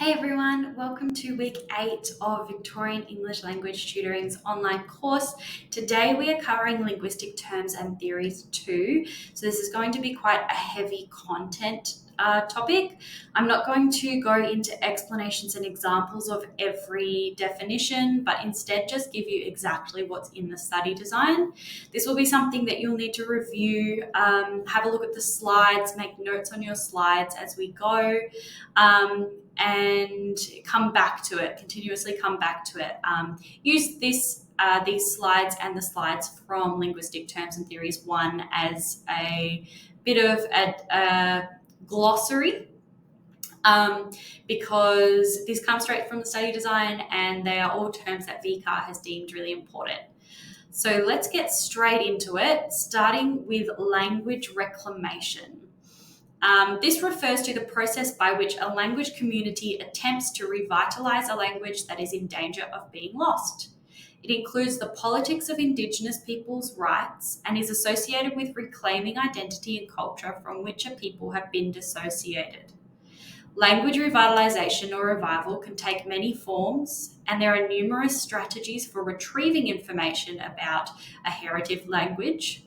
Hey everyone, welcome to week 8 of Victorian English Language Tutoring's online course. Today we are covering linguistic terms and theories 2. So this is going to be quite a heavy content topic. I'm not going to go into explanations and examples of every definition, but instead just give you exactly what's in the study design. This will be something that you'll need to review, have a look at the slides, make notes on your slides as we go. And come back to it, continuously come back to it. Use these slides and the slides from Linguistic Terms and Theories 1 as a bit of a glossary because this comes straight from the study design and they are all terms that VCAR has deemed really important. So let's get straight into it, starting with language reclamation. This refers to the process by which a language community attempts to revitalize a language that is in danger of being lost. It includes the politics of Indigenous peoples' rights and is associated with reclaiming identity and culture from which a people have been dissociated. Language revitalization or revival can take many forms, and there are numerous strategies for retrieving information about a heritage language,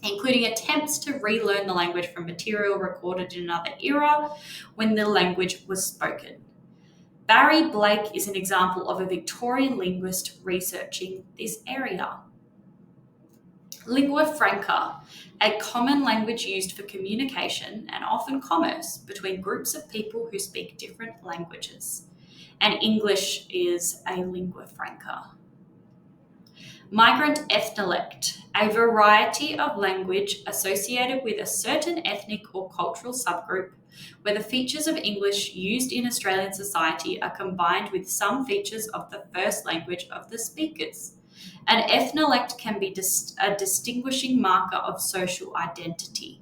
including attempts to relearn the language from material recorded in another era when the language was spoken. Barry Blake is an example of a Victorian linguist researching this area. Lingua franca, a common language used for communication and often commerce between groups of people who speak different languages. And English is a lingua franca. Migrant ethnolect, a variety of language associated with a certain ethnic or cultural subgroup where the features of English used in Australian society are combined with some features of the first language of the speakers. An ethnolect can be a distinguishing marker of social identity.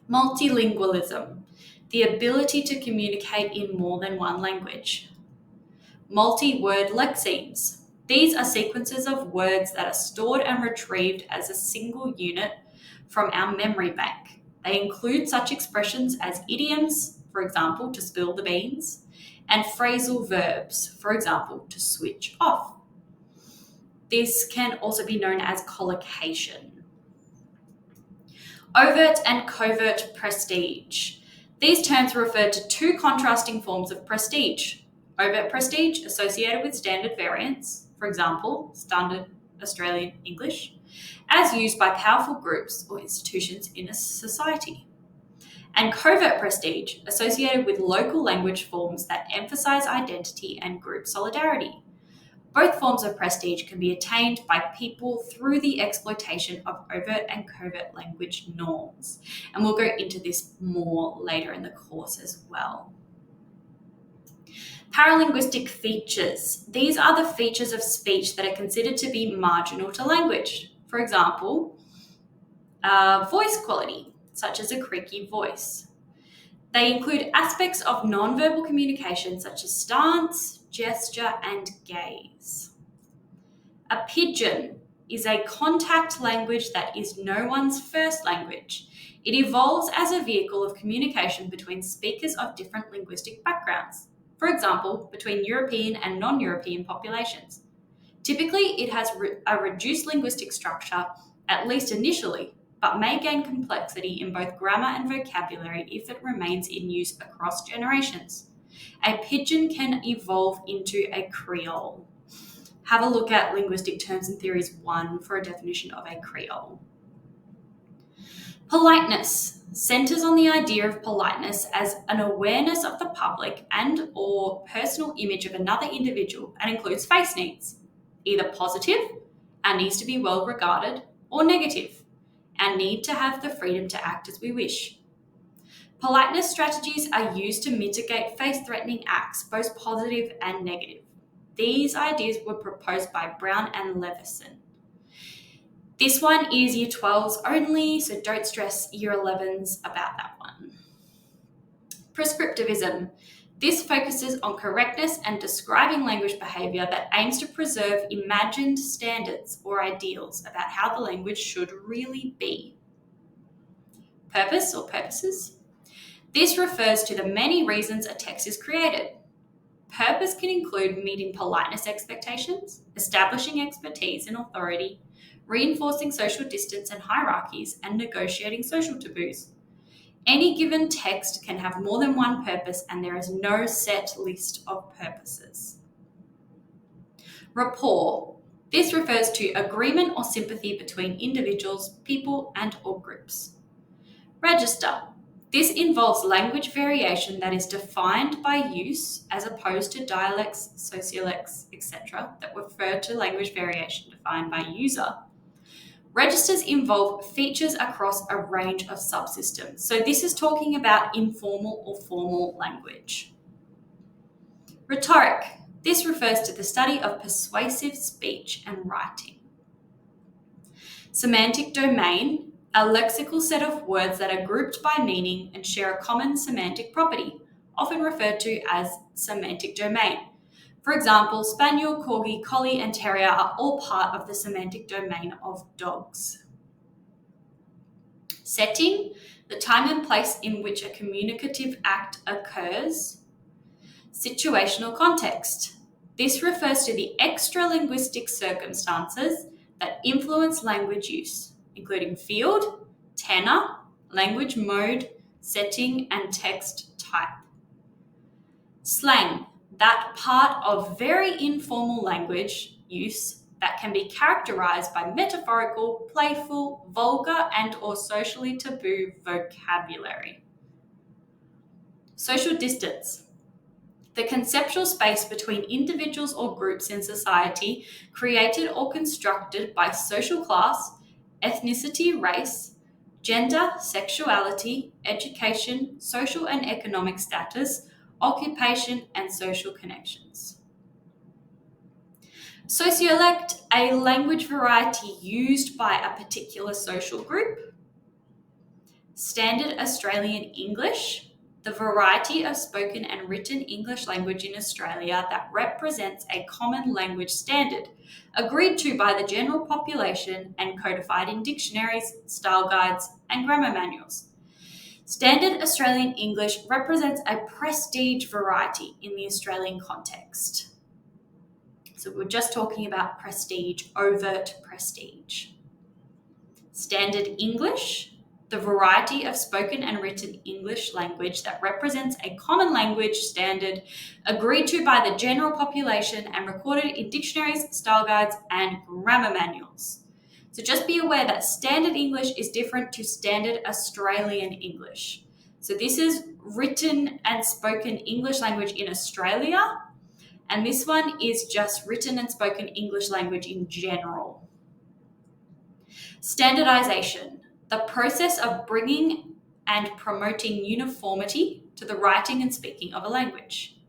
Multilingualism, the ability to communicate in more than one language. Multi-word lexemes. These are sequences of words that are stored and retrieved as a single unit from our memory bank. They include such expressions as idioms, for example, to spill the beans, and phrasal verbs, for example, to switch off. This can also be known as collocation. Overt and covert prestige. These terms refer to two contrasting forms of prestige. Overt prestige associated with standard variants, for example, Standard Australian English, as used by powerful groups or institutions in a society. And covert prestige associated with local language forms that emphasize identity and group solidarity. Both forms of prestige can be attained by people through the exploitation of overt and covert language norms. And we'll go into this more later in the course as well. Paralinguistic features. These are the features of speech that are considered to be marginal to language. For example, voice quality, such as a creaky voice. They include aspects of nonverbal communication, such as stance, gesture, and gaze. A pidgin is a contact language that is no one's first language. It evolves as a vehicle of communication between speakers of different linguistic backgrounds. For example, between European and non-European populations. Typically, it has a reduced linguistic structure, at least initially, but may gain complexity in both grammar and vocabulary if it remains in use across generations. A pidgin can evolve into a Creole. Have a look at Linguistic Terms and Theories 1 for a definition of a Creole. Politeness centers on the idea of politeness as an awareness of the public and or personal image of another individual and includes face needs, either positive and needs to be well regarded, or negative and need to have the freedom to act as we wish. Politeness strategies are used to mitigate face-threatening acts, both positive and negative. These ideas were proposed by Brown and Leveson. This one is Year 12s only, so don't stress Year 11s about that one. Prescriptivism. This focuses on correctness and describing language behaviour that aims to preserve imagined standards or ideals about how the language should really be. Purpose or purposes. This refers to the many reasons a text is created. Purpose can include meeting politeness expectations, establishing expertise and authority, reinforcing social distance and hierarchies, and negotiating social taboos. Any given text can have more than one purpose, and there is no set list of purposes. Rapport. This refers to agreement or sympathy between individuals, people, and/or groups. Register. This involves language variation that is defined by use as opposed to dialects, sociolects, etc. that refer to language variation defined by user. Registers involve features across a range of subsystems. So this is talking about informal or formal language. Rhetoric. This refers to the study of persuasive speech and writing. Semantic domain. A lexical set of words that are grouped by meaning and share a common semantic property, often referred to as semantic domain. For example, Spaniel, Corgi, Collie, and Terrier are all part of the semantic domain of dogs. Setting, the time and place in which a communicative act occurs. Situational context. This refers to the extra-linguistic circumstances that influence language use, including field, tenor, language mode, setting, and text type. Slang, that part of very informal language use that can be characterized by metaphorical, playful, vulgar, and/or socially taboo vocabulary. Social distance. The conceptual space between individuals or groups in society created or constructed by social class, ethnicity, race, gender, sexuality, education, social and economic status, occupation, and social connections. Sociolect, a language variety used by a particular social group. Standard Australian English, the variety of spoken and written English language in Australia that represents a common language standard, agreed to by the general population and codified in dictionaries, style guides, and grammar manuals. Standard Australian English represents a prestige variety in the Australian context. So we're just talking about prestige, overt prestige. Standard English, the variety of spoken and written English language that represents a common language standard agreed to by the general population and recorded in dictionaries, style guides, and grammar manuals. So just be aware that Standard English is different to Standard Australian English. So this is written and spoken English language in Australia, and this one is just written and spoken English language in general. Standardization, the process of bringing and promoting uniformity to the writing and speaking of a language.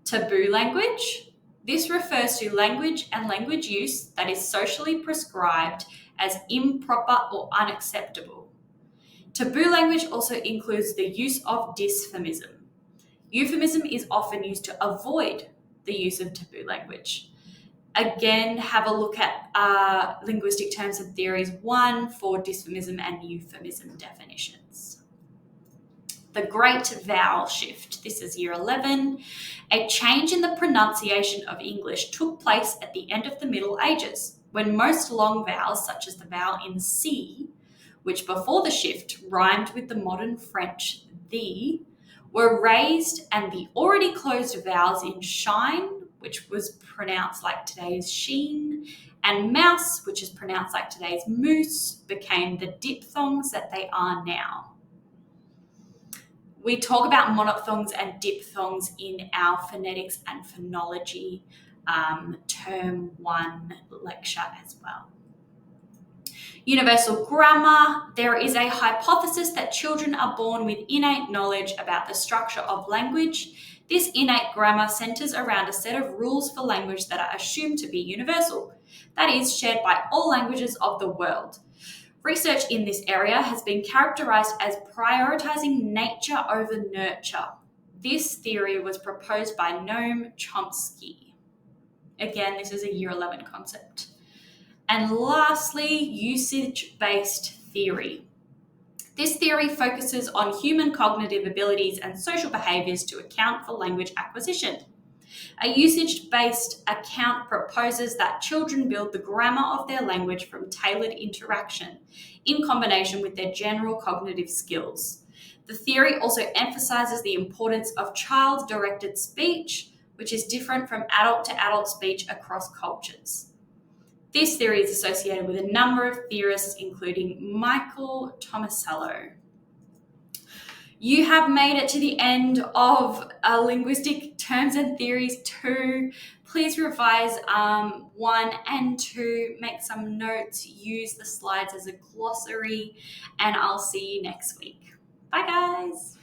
Taboo language, this refers to language and language use that is socially prescribed as improper or unacceptable. Taboo language also includes the use of dysphemism. Euphemism is often used to avoid the use of taboo language. Again, have a look at Linguistic Terms and Theories 1 for dysphemism and euphemism definitions. The Great Vowel Shift. This is Year 11. A change in the pronunciation of English took place at the end of the Middle Ages, when most long vowels, such as the vowel in C, which before the shift rhymed with the modern French the, were raised, and the already closed vowels in shine, which was pronounced like today's sheen, and mouse, which is pronounced like today's moose, became the diphthongs that they are now. We talk about monophthongs and diphthongs in our phonetics and phonology term 1 lecture as well. Universal grammar. There is a hypothesis that children are born with innate knowledge about the structure of language. This innate grammar centers around a set of rules for language that are assumed to be universal, that is, shared by all languages of the world. Research in this area has been characterized as prioritizing nature over nurture. This theory was proposed by Noam Chomsky. Again, this is a Year 11 concept. And lastly, usage-based theory. This theory focuses on human cognitive abilities and social behaviours to account for language acquisition. A usage-based account proposes that children build the grammar of their language from tailored interaction in combination with their general cognitive skills. The theory also emphasizes the importance of child-directed speech, which is different from adult-to-adult speech across cultures. This theory is associated with a number of theorists, including Michael Tomasello. You have made it to the end of Linguistic Terms and Theories 2. Please revise 1 and 2, make some notes, use the slides as a glossary, and I'll see you next week. Bye, guys.